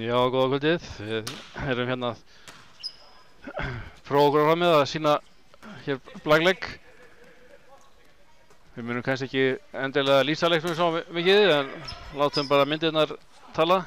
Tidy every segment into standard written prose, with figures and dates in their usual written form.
Já, góða kvöldið. Við erum hérna prógrammið að sýna hér blaglegg. Við munum kannski ekki endilega lýsa leiknum svo mikið, en látum bara myndirnar tala.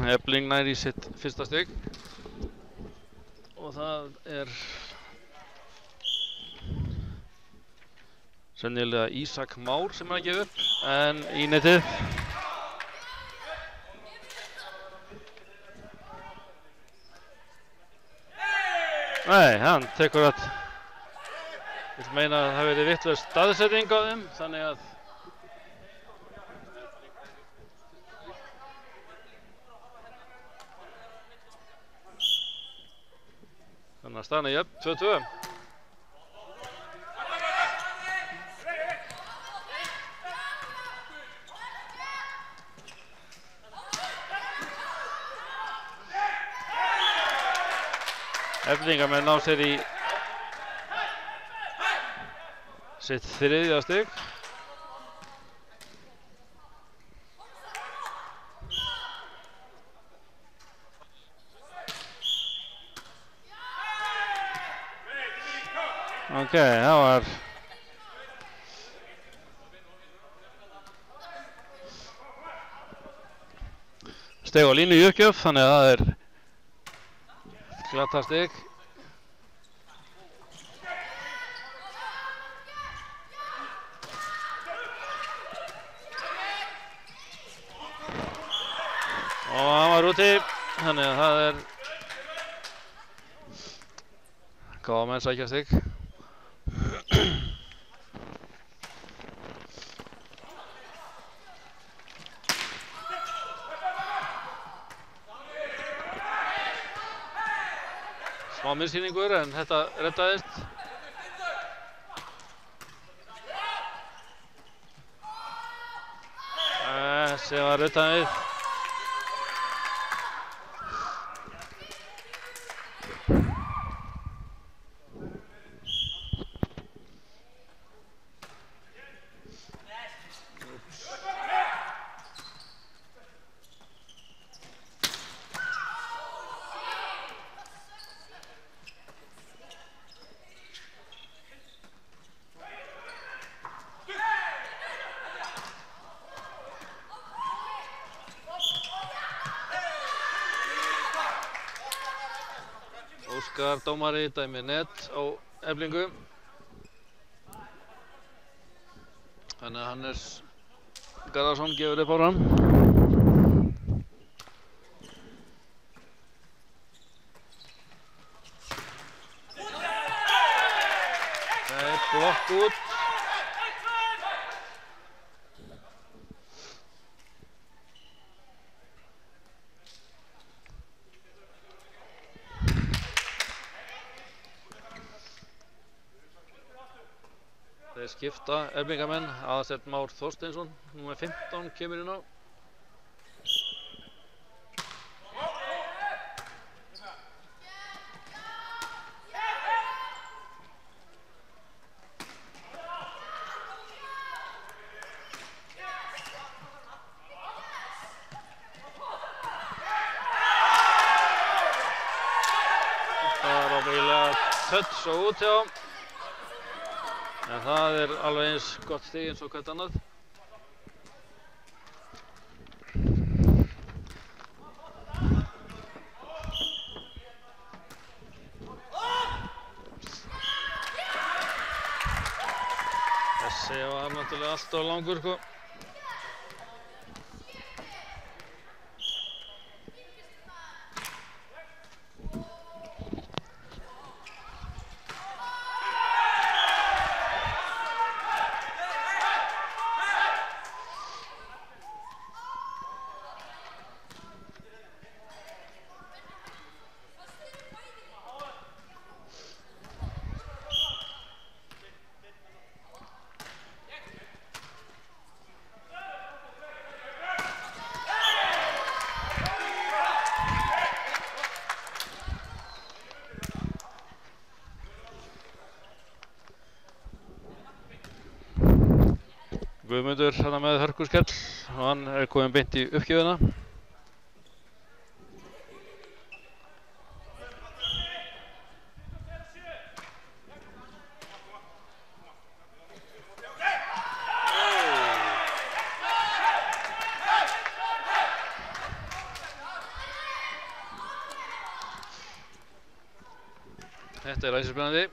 Efling nær í sitt fyrsta stig og það er sennilega Ísak Már sem er að gefa upp, en í netið nei, hann tekur að ég meina að það verið vitlaus staðsetting á þeim, þannig að staðan er jöfn, 2-2. Eflingamenn ná sér í sitt þriðja stig. Ok, það var steg á línu í uppgjöf, þannig að það er glata steg. Og hann var úti, þannig að það er góða menn sækja steg. Smá missýningur, en þetta reddaðist. Þessi var utan við. Óskar dómari dæmir net á Eflingu. Þannig að Hannes Garðarsson gefur upp á hann. Það er blokk út. Þeir skipta Eflingamenn, Aðalsteinn Már Þorsteinsson, númer 15, kemur inn á. Það er ábyggilega touch og út hjá. En það er alveg eins gott stig eins og hvert annað. Þessi var náttúrulega alltof langur, sko. Guðmundur hérna með hörkuskell og hann er kominn beint í uppgjöfuna. Þetta er æsispennandi.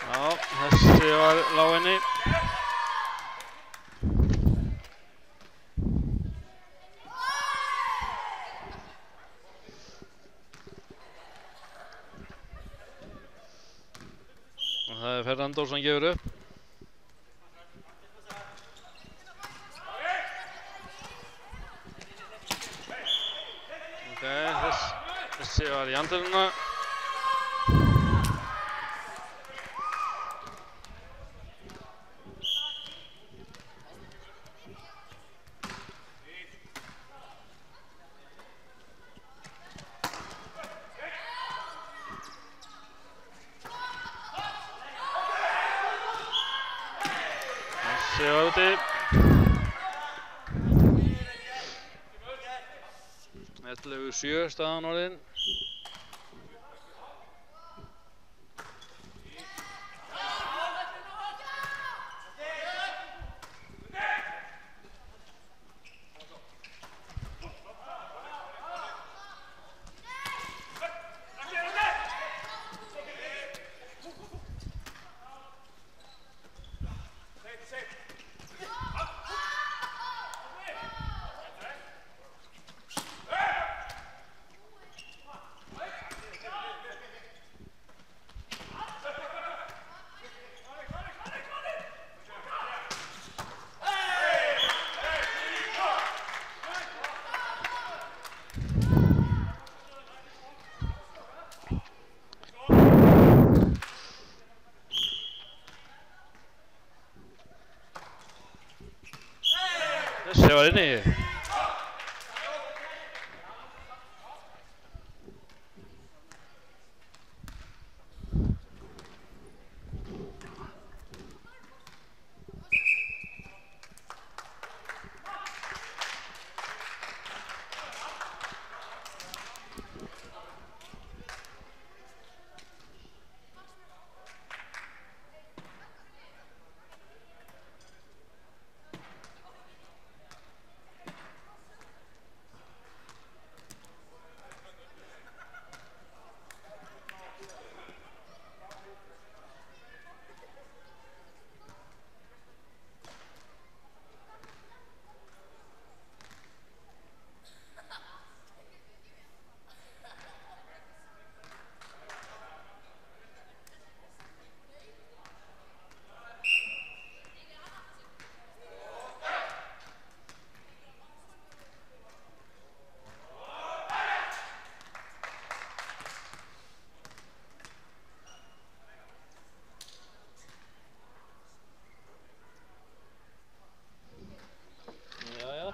Já, þessi var lág inni. Og það er Fernando sem gefur upp. Þessi var í andluna. Þessi var úti. 11-7 staðan orðin. Þessi var inni.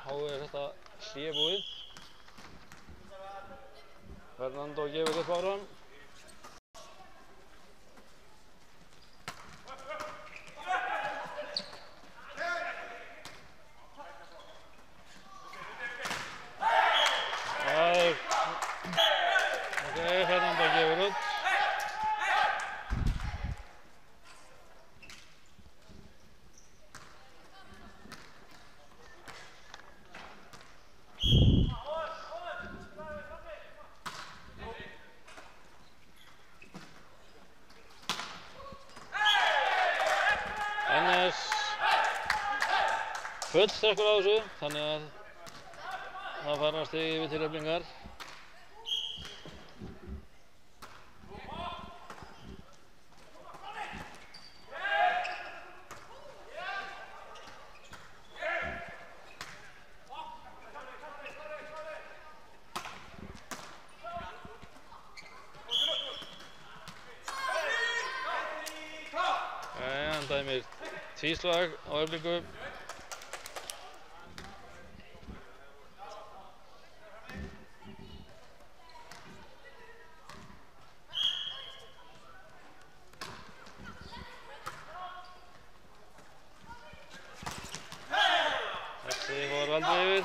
Þá er þetta búið. Fernando gefur upp áfram. Fernando gefur upp. Full sterkur á þessu, þannig að það fara stig yfir til Eflingar. Hann dæmir tvíslag á Eflingu. fór aldrei yfir.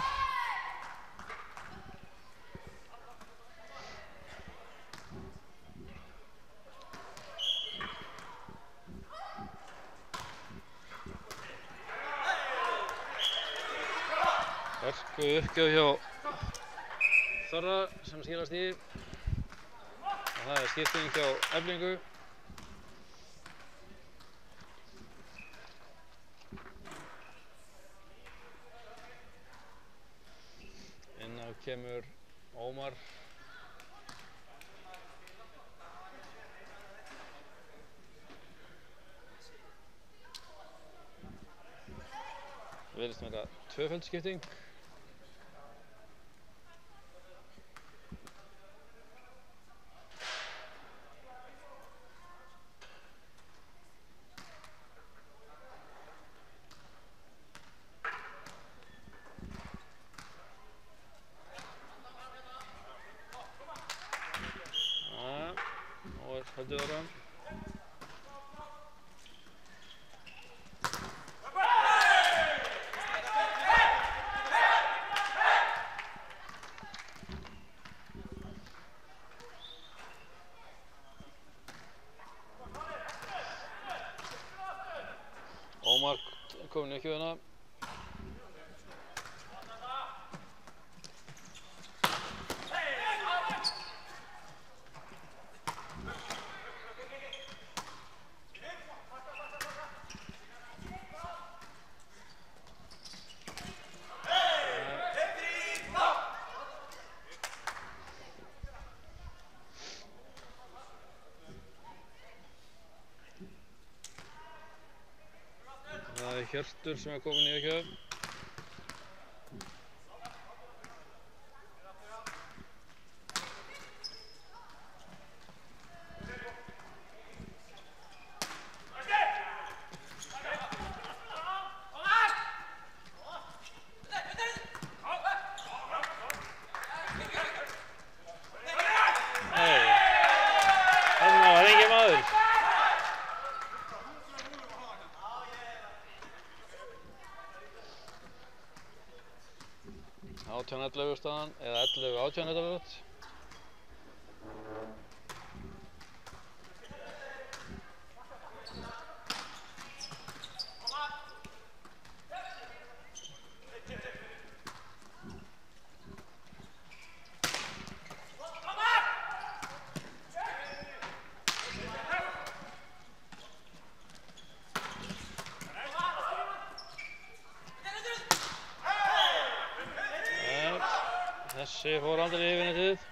Hörku uppgjöf hjá Þorra sem skilast í. Og það skipting hjá Eflingu. Inn á kemur Ómar. Það virðist vera tvöföldskipting. Haldið áfram. Ómar kominn í kjöðuna. Það Hjörtur sem kominn í kjöð. Þarna var enginn maður. 18-11 staðan, eða 11-18 þetta verið. Þessi fór aldrei yfir netið.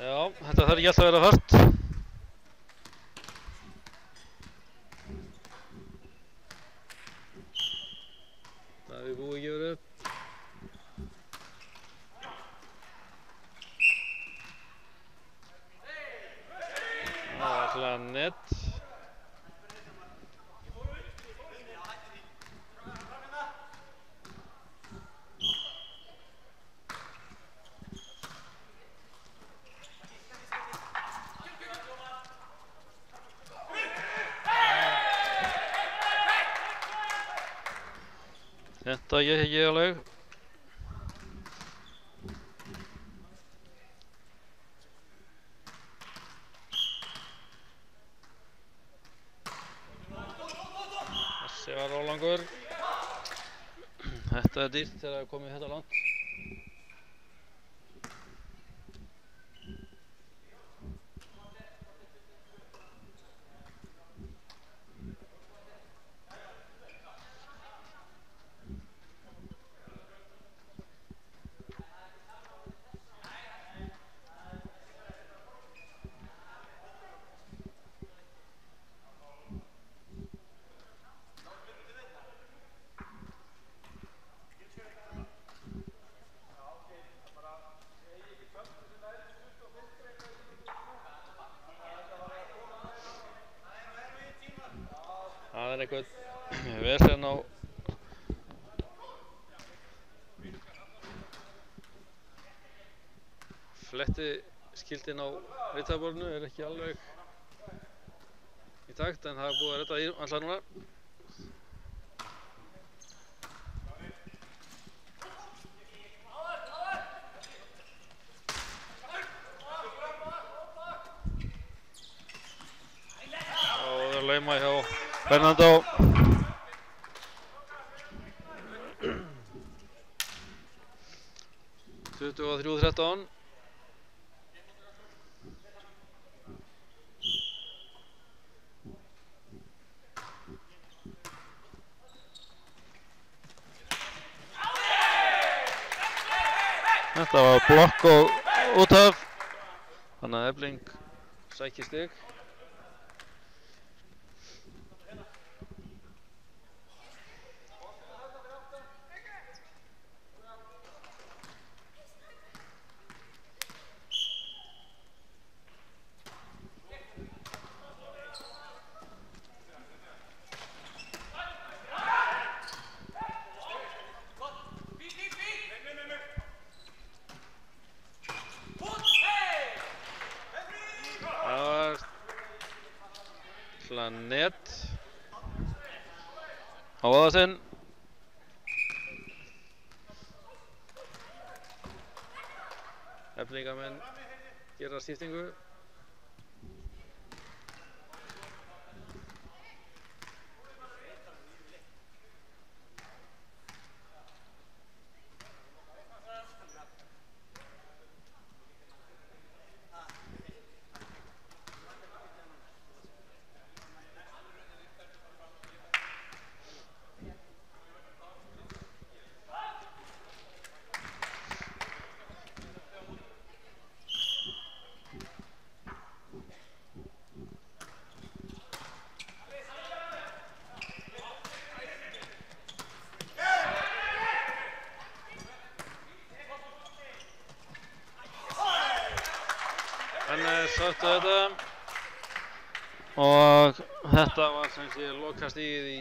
Já, þetta þarf ekki alltaf að vera hart. Davíð Búi gefur upp. Það var alltaf nett. Þetta ég ekki alveg. Þessi var rólangur. Þetta dýrt þegar það komið þetta langt. Það er eitthvað vesen á fletti skiltin á ritaborðinu er ekki alveg í takt en það er búið að redda í alltaf núna. Og það er lauma hjá Fernando. Tuttugu og 3-13. Þetta var blokk og út af, þannig að Efling sækir stig. Net á aðasinn. Eflingamenn gera skiptingu. Söktu þetta og þetta var sem sé lokastigið í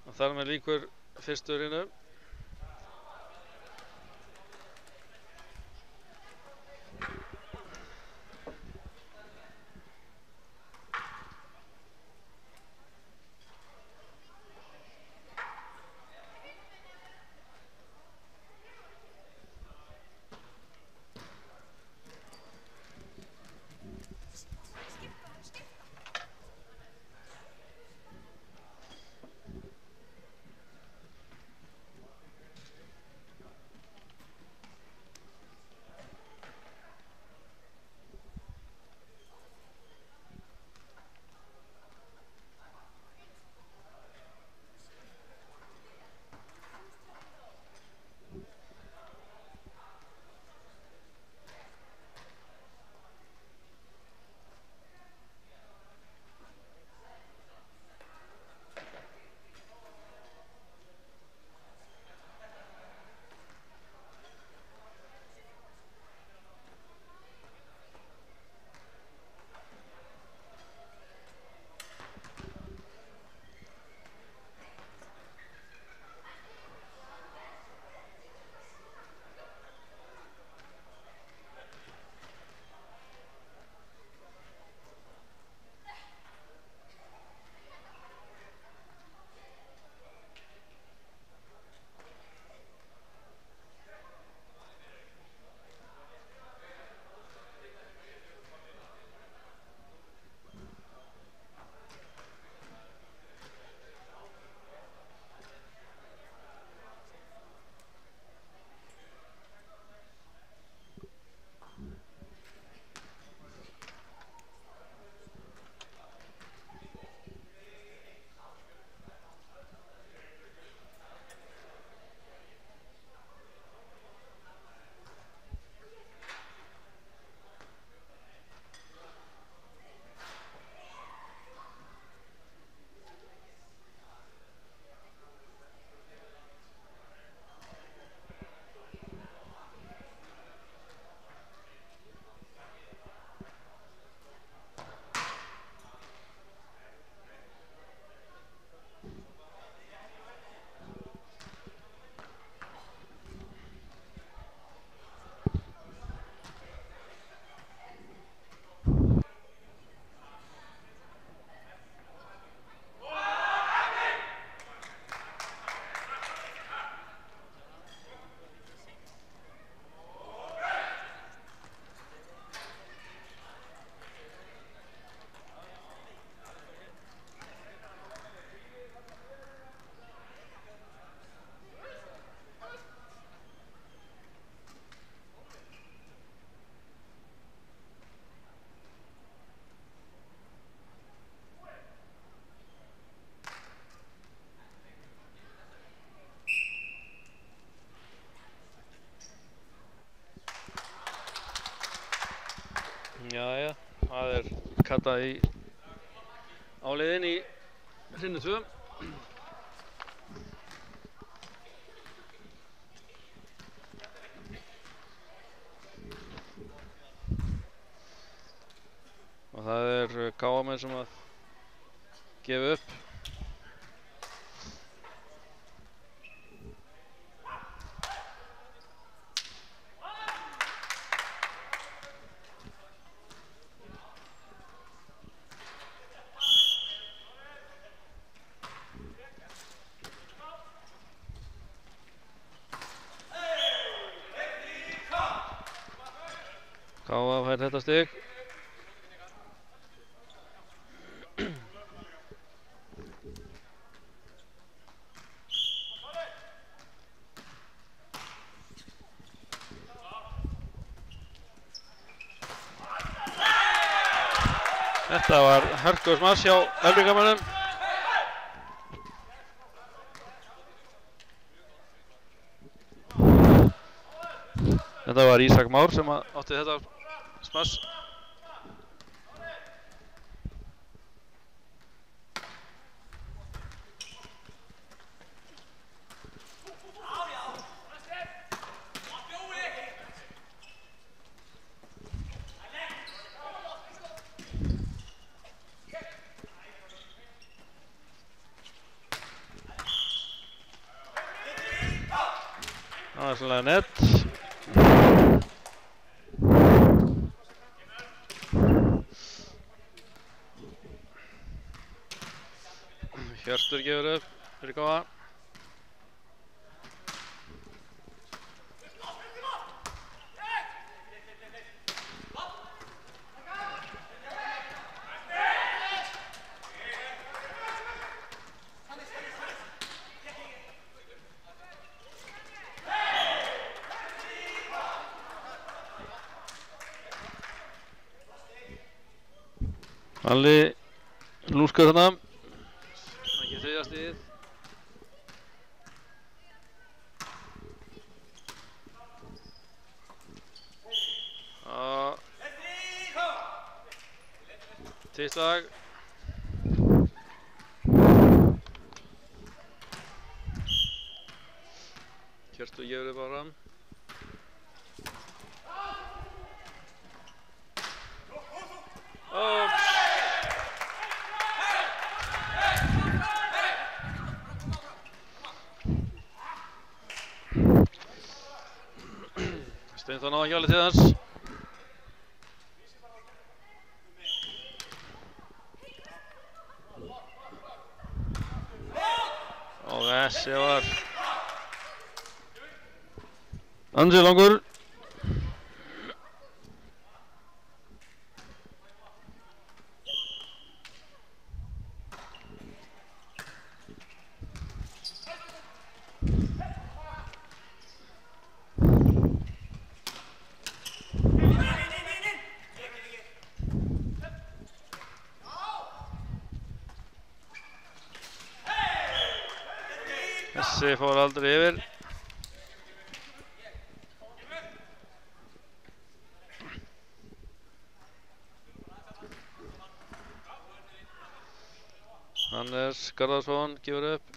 og þar með lýkur fyrstu rinu. Jæja, það kallað í áleiðin í hrinnu 2. Og það KM sem að gefa upp. KF fær þetta stig. Þetta var hörkusmass hjá Eflingamönnum. Þetta var Ísak Már sem átti þetta smass. Það er sannlega nett. Hjörtur gefur upp fyrir KA. Alli lúskar þarna. Ekki þriðja stigið. Tvisslag. Hjörtur gefur upp áfram. Steinþór náði ekki alveg til hans. Og þessi var ansi langur. Þessi fór aldrei yfir. Hannes Garðarsson gefur upp.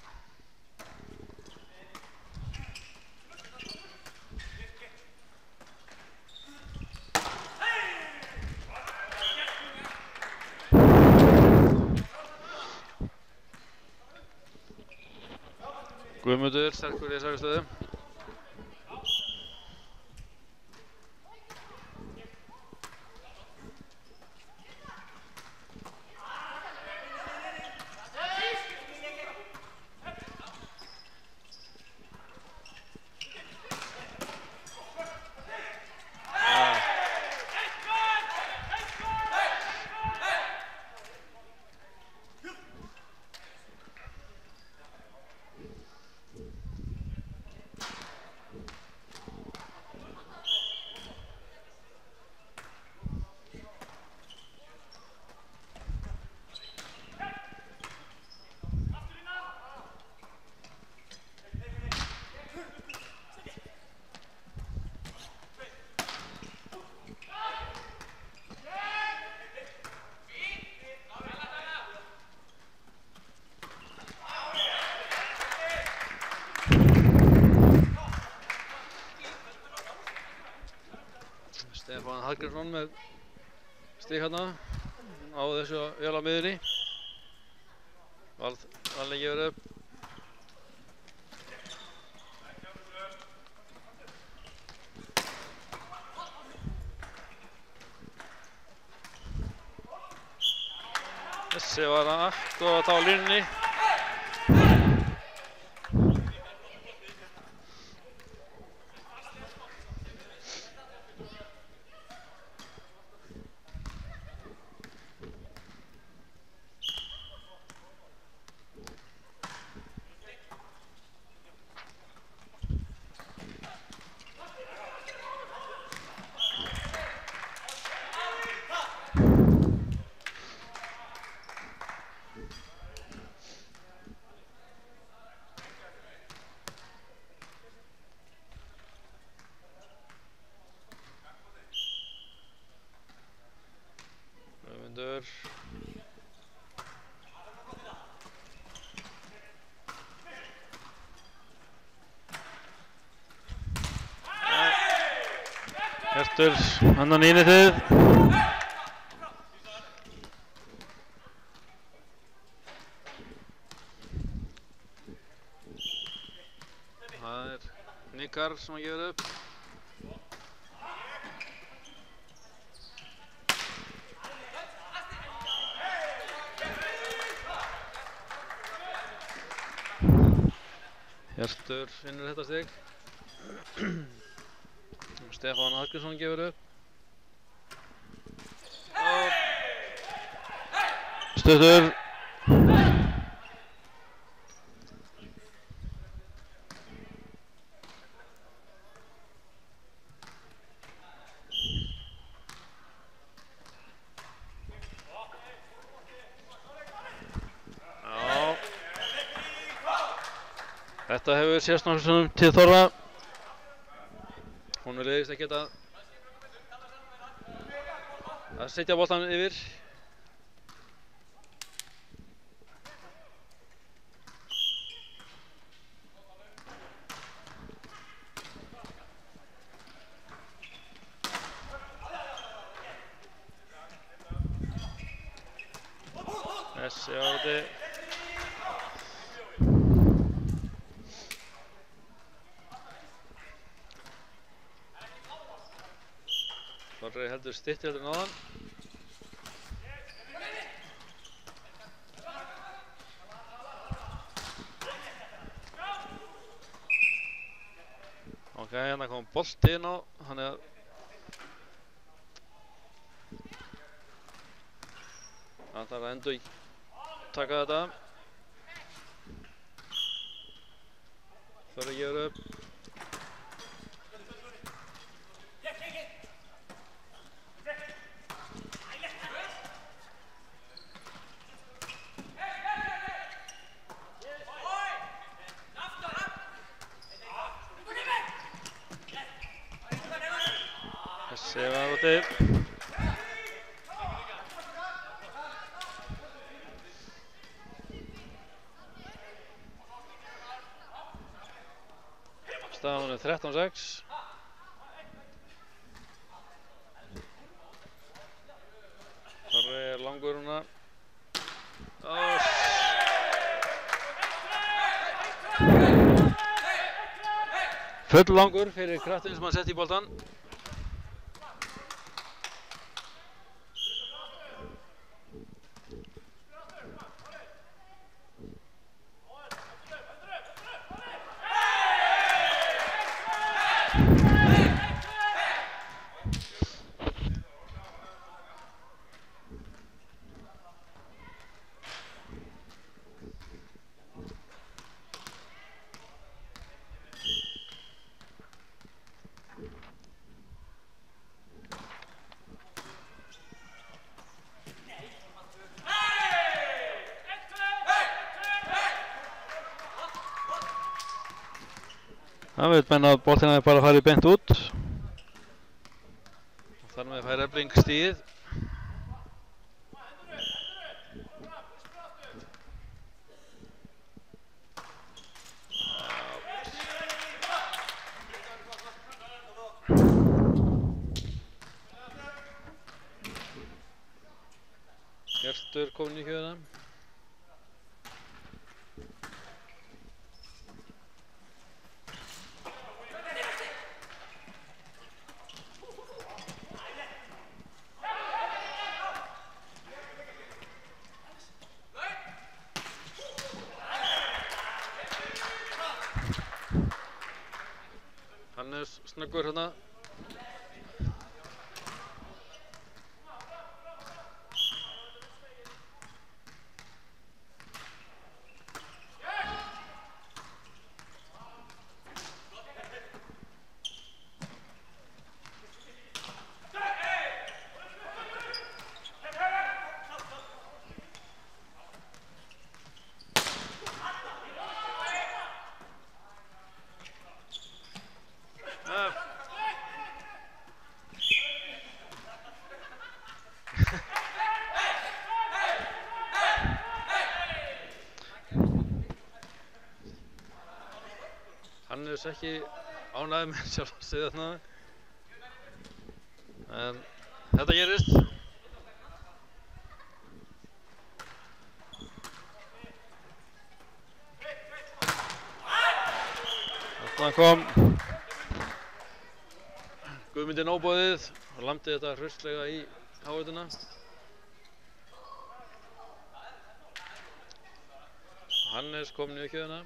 Guðmundur sterkur í þessari stöðu. Stefán Hallgrímsson með stig hérna á þessu vel á miðunni. Valli gefur upp. Þessi var akkurat á línunni. Ögmundur. Hjörtur, annan í netið. Það er Nikkar sem að gefur upp. Hjörtur vinnur þetta stig. Stefán Hallgrímsson gefur upp. Stuttur. Þetta hefur sést náttúrulega til Þorra. Hún leiðist ekki að setja boltan yfir. Þessi átti. Þorri heldur styttri heldur en áðan. Ok, hérna kom bolti inn á, þannig að hann þarf að endur taka þetta. Þorri gefur upp. Þessi var úti. Staðan er 13-6. Þorri er langur núna. Full langur fyrir kraftinn sem hann setti í boltan. Það veit menn að boltinn er bara að fara beint út. Þar með fær Efling stigið. Baldur kominn í hjöðuna. Hannes snöggur hérna. Hannes ekki ánægður með sjálfan sig þarna. En þetta gerist. Þarna kom Guðmundi nóboðið og lamdi þetta hraustlega í háhætuna. Hannes kom niður hjöðuna.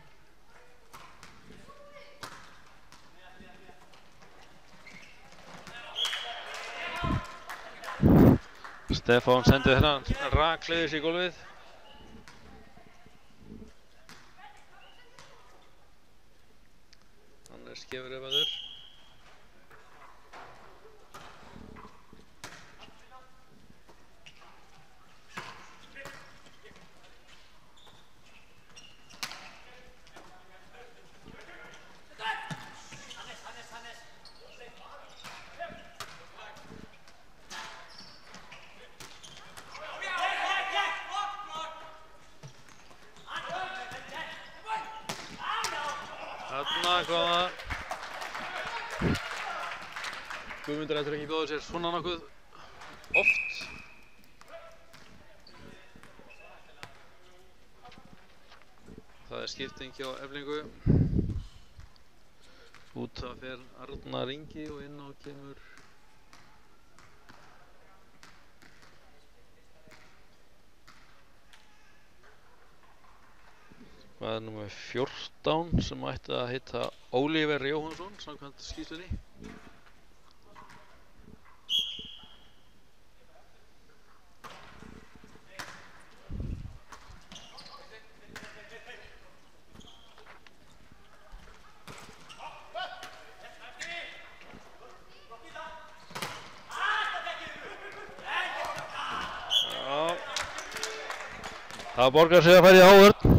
Stefán sendi þennan rakleiðis í gólfið. Hannes gefur upp aður. Þarna kom það. Guðmundur ætlar ekki bjóða sér svona nokkuð oft. Það er skipting hjá Eflingu. Út af fer Arnar Ingi og inn á kemur hvað er númer 14 sem ætti að heita Ólíver Jóhannsson samkvæmt skýrslunni. Það borgar sig að fara í hávörn.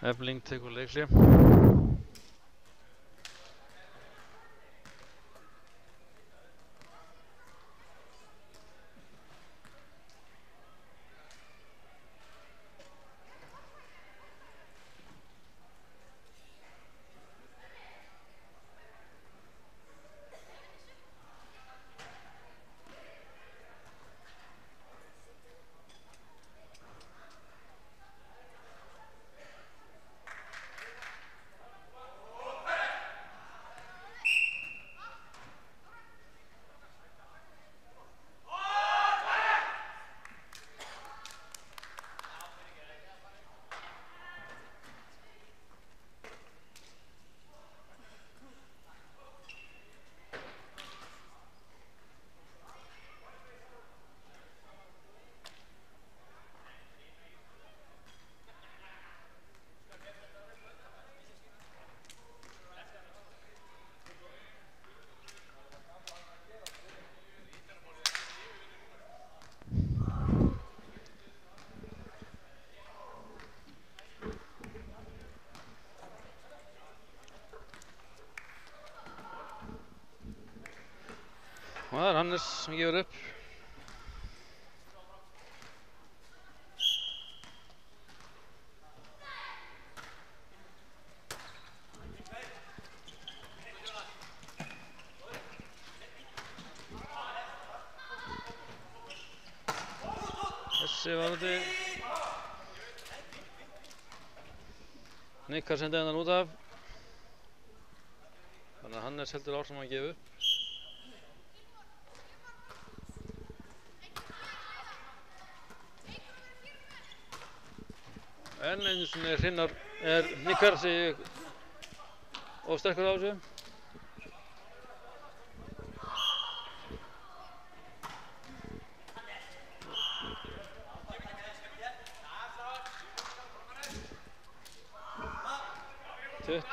Efling tekur leikhlé. er Hannes sem gefur upp. Þessi var úti. Nikkar sendi hennan út af. Þannig að Hannes heldur áfram að gefa upp. En einu sinni Nikkar sig of sterkur á þessu.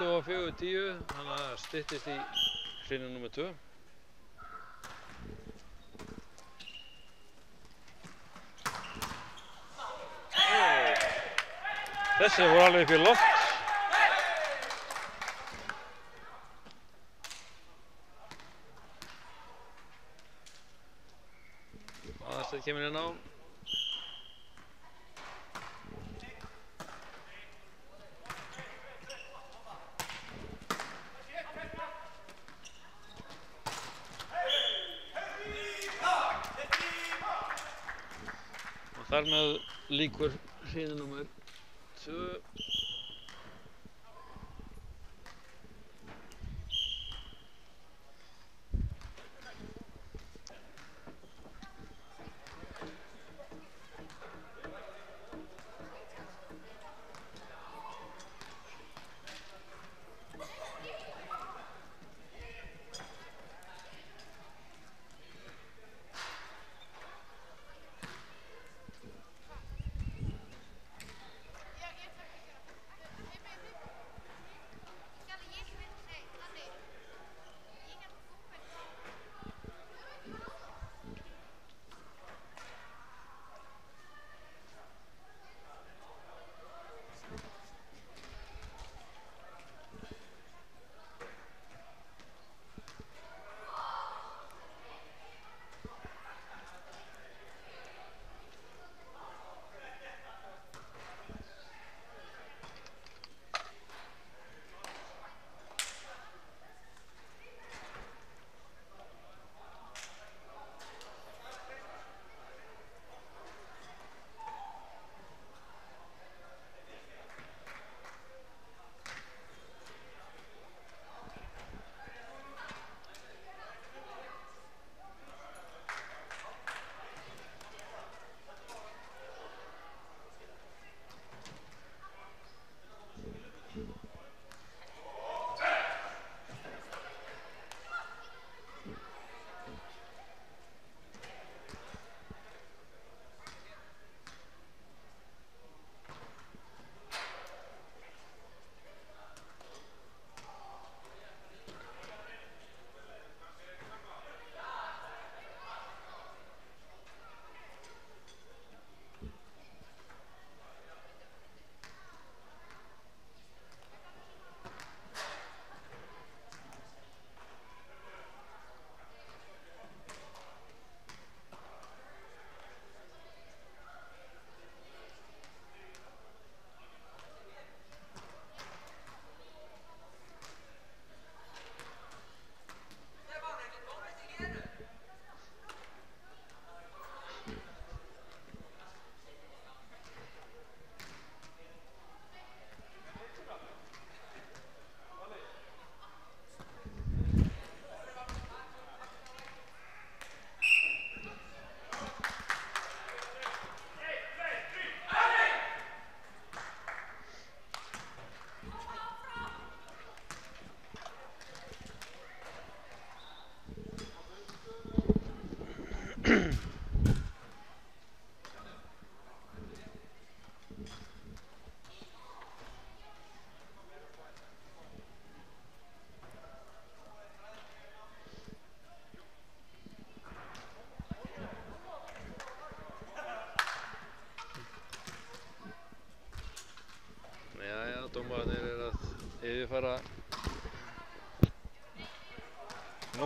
og 24-10, þannig að styttist í hreinu nummer 2. Þessi voru alveg upp í loft. Aðalsteinn kemur inn á. Þar með lýkur hreinu nummer 2.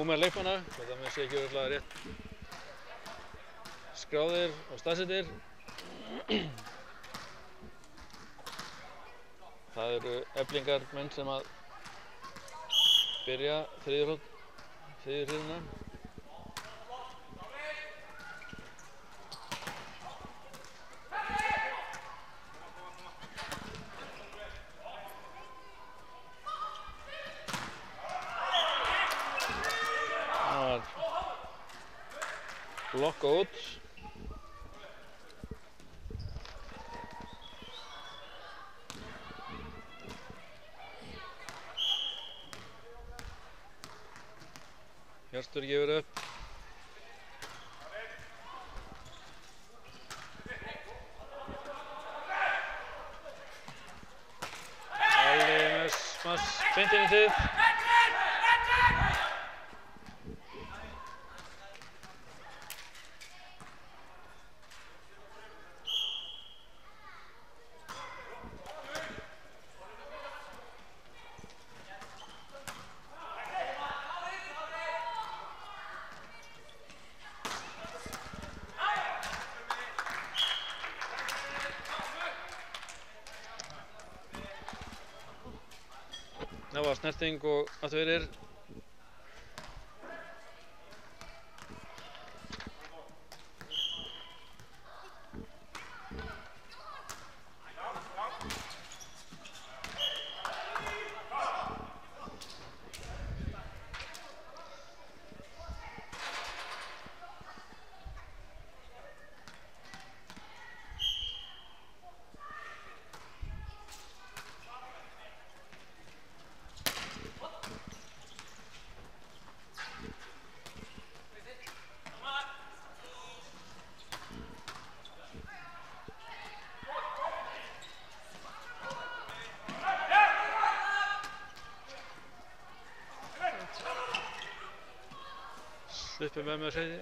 númer leikmanna, svo það sé ekki örugglega rétt skráðir og staðsettir. Það eru Eflingarmenn sem að byrja þriðju hliðina. Það var blokka út. Hjörtur gefur upp. Alli með smass beint inn í þið. Það var snerting og aftur fyrir. Sluppu með mér seinni.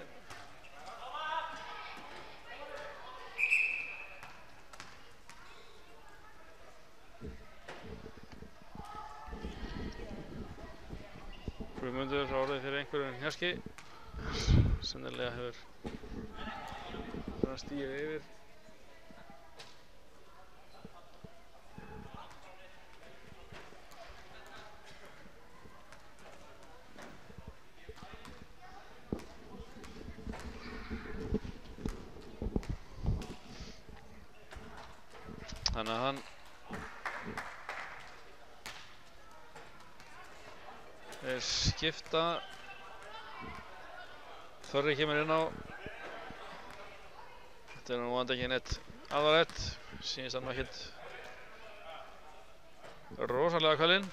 Guðmundur orðið fyrir einhverjum hnjaski. Sennilega hefur það stigið yfir. Þannig að hann er skipta. Þorri kemur inn á. Þetta er nú vonandi ekki neitt alvarlegt. Sýnist hann ekkert rosalega kvalinn.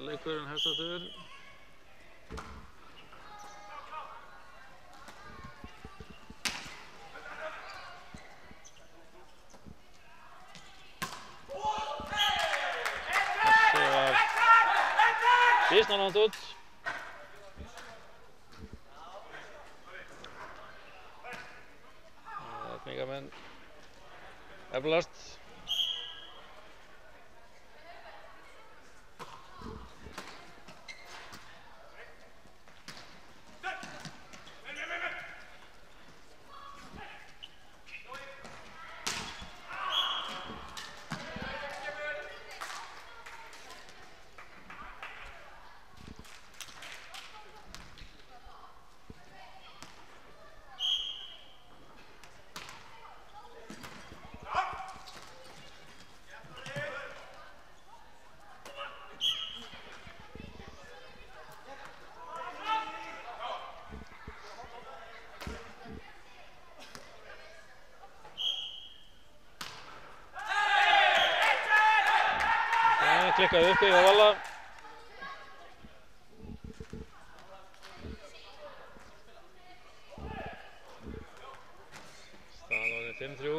Leikurinn hefst aftur. Þessi var býsna langt út. Eflingamenn eflast. Klikkaði uppi á Valla. Staðan orðin 5-3.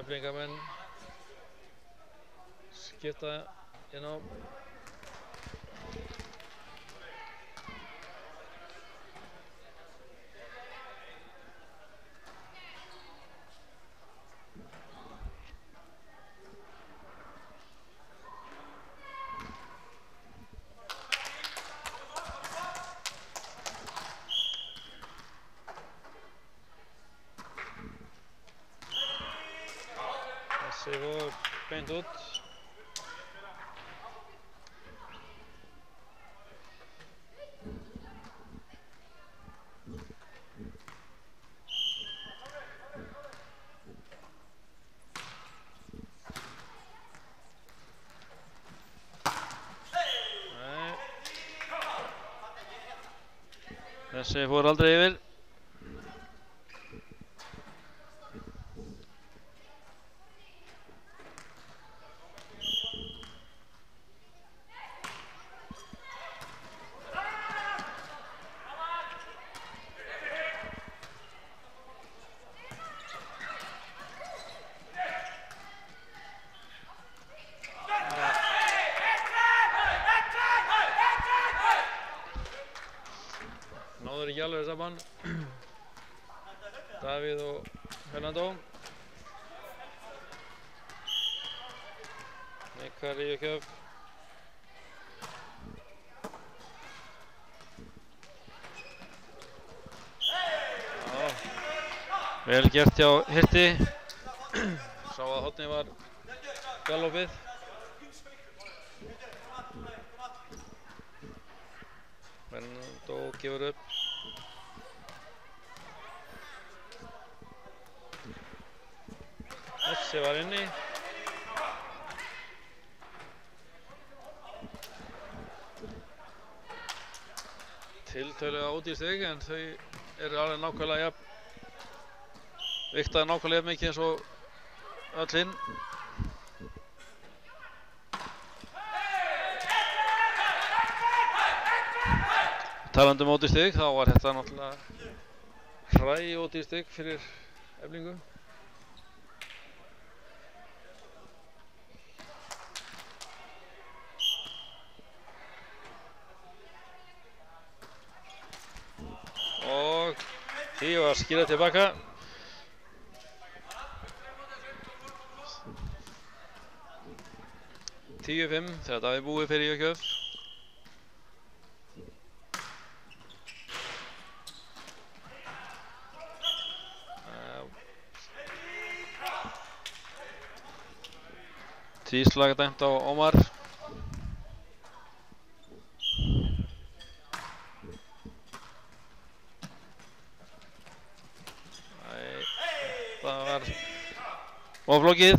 Eflingamenn skipta inn á. beint út. Nei. Þessi fór aldrei yfir. Náður ekki alveg saman. Davíð og Fernando. Neikar í Ríkjöf. Vel gert hjá Hirti. Sá að hornið var galopið. Fernando gefur upp. Þessi var inni. Tiltölulega ódýr stig en þau eru alveg nákvæmlega jafn. Viktaði nákvæmlega mikið eins og öll hinn. Talandi ódýr stig, þá var þetta náttúrulega ódýr stig fyrir Eflingu. Og því var skýrað tilbaka. Tíu 5 þegar Davíð búið fyrir Ríkjöf. Tvíslag dæmt á Ómar. Það var oflókið.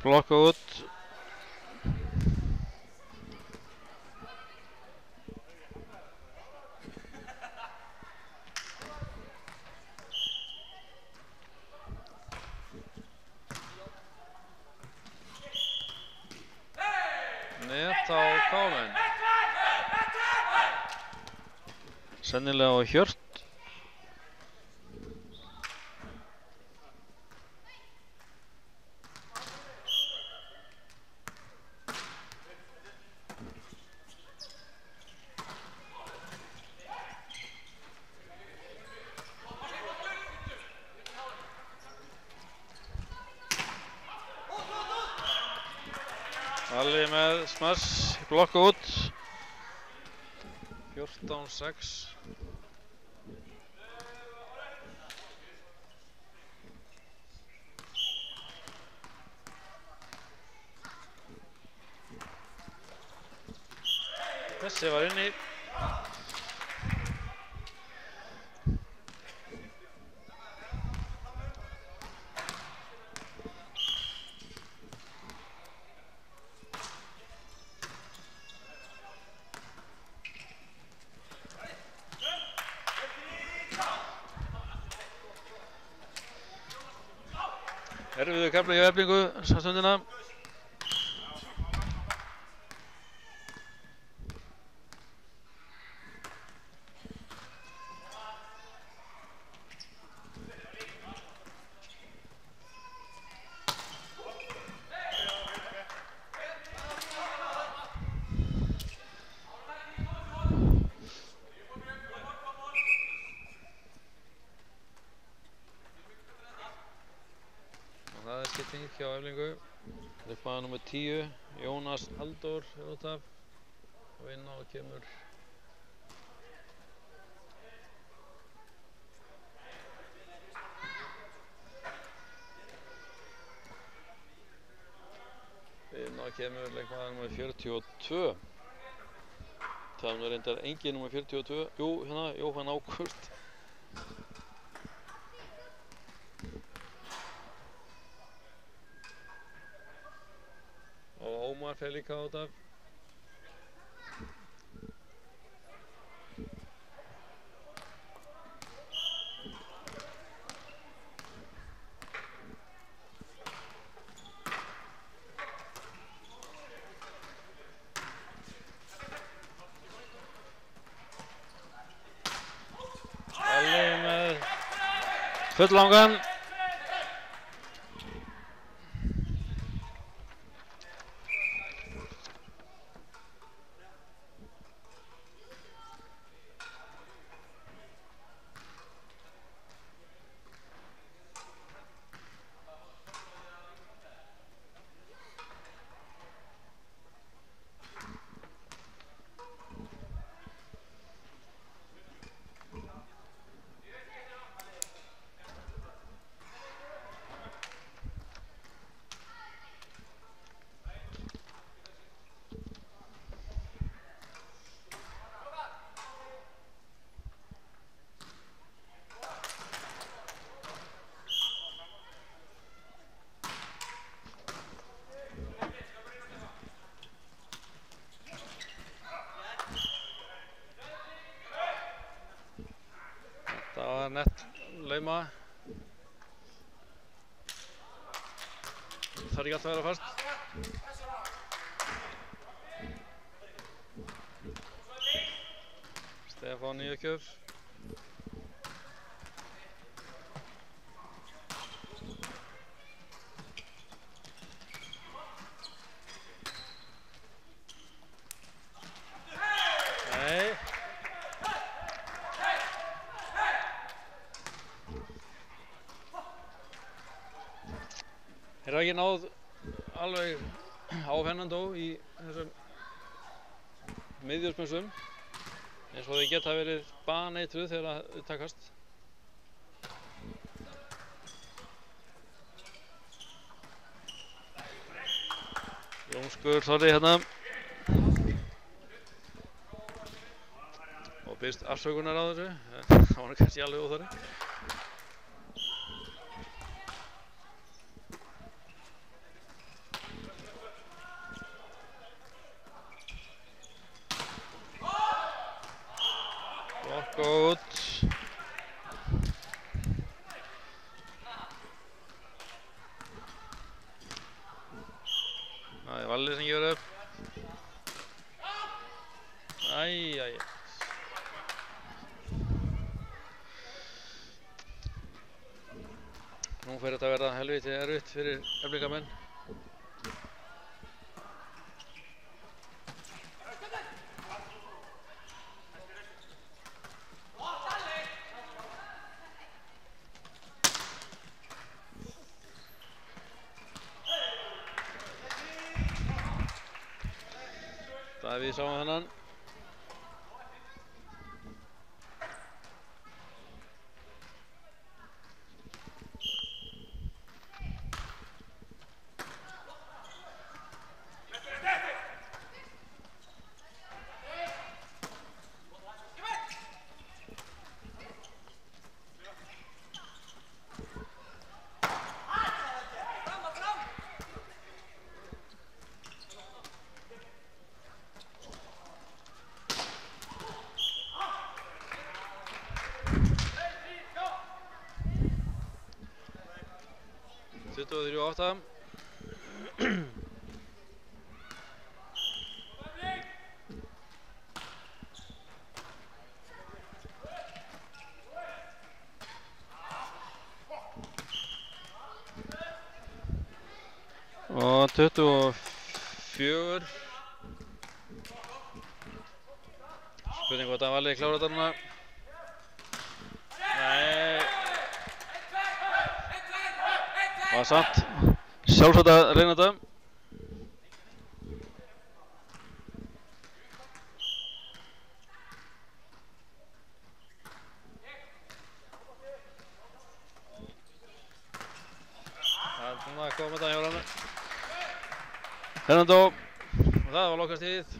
Blokka út. Net á Kámen. Sennilega á Hjört. Alli með smash, blokka út. 14-6. Þessi var inni. Erfiður kafli hjá Eflingu þessa stundina. marki á Eflingu. Leikmaður númer 10, Jónas Halldór er út af. Og inn á kemur leikmaður númer 42. Það er reyndar engin númer 42. Jú, hérna, Jóhann Ágúst. Og Ómar fer líka út af. Alli með fulllangan. Það var nett lauma. Það er ekki alltaf að vera fast. Stefán Nýjökjöf. Nei. Þeir hafa ekki náð alveg á Fernando í þessum miðjurspönsum eins og þeir geta verið baneitruð þegar þau takast. Jónskur Þorri hérna og biðst afsökunar á þessu. Það var kannski alveg óþarfi. Góð. Það er Valli sem gefur upp. Æj. Nú fer þetta að verða helviti erfitt fyrir Eflingamenn. Við sáum þennan. Tuttugu og þrjú átta. Og 24. Spurning hvort að Valli klára þetta núna. Nei. Það var samt sjálfsagt að reyna þetta. Það kom þetta hjá hann. Hernando, og það var lokastigið.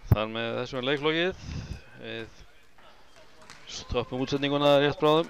Þar með þessum leiklokið. Við stoppum útsendinguna rétt bráðum.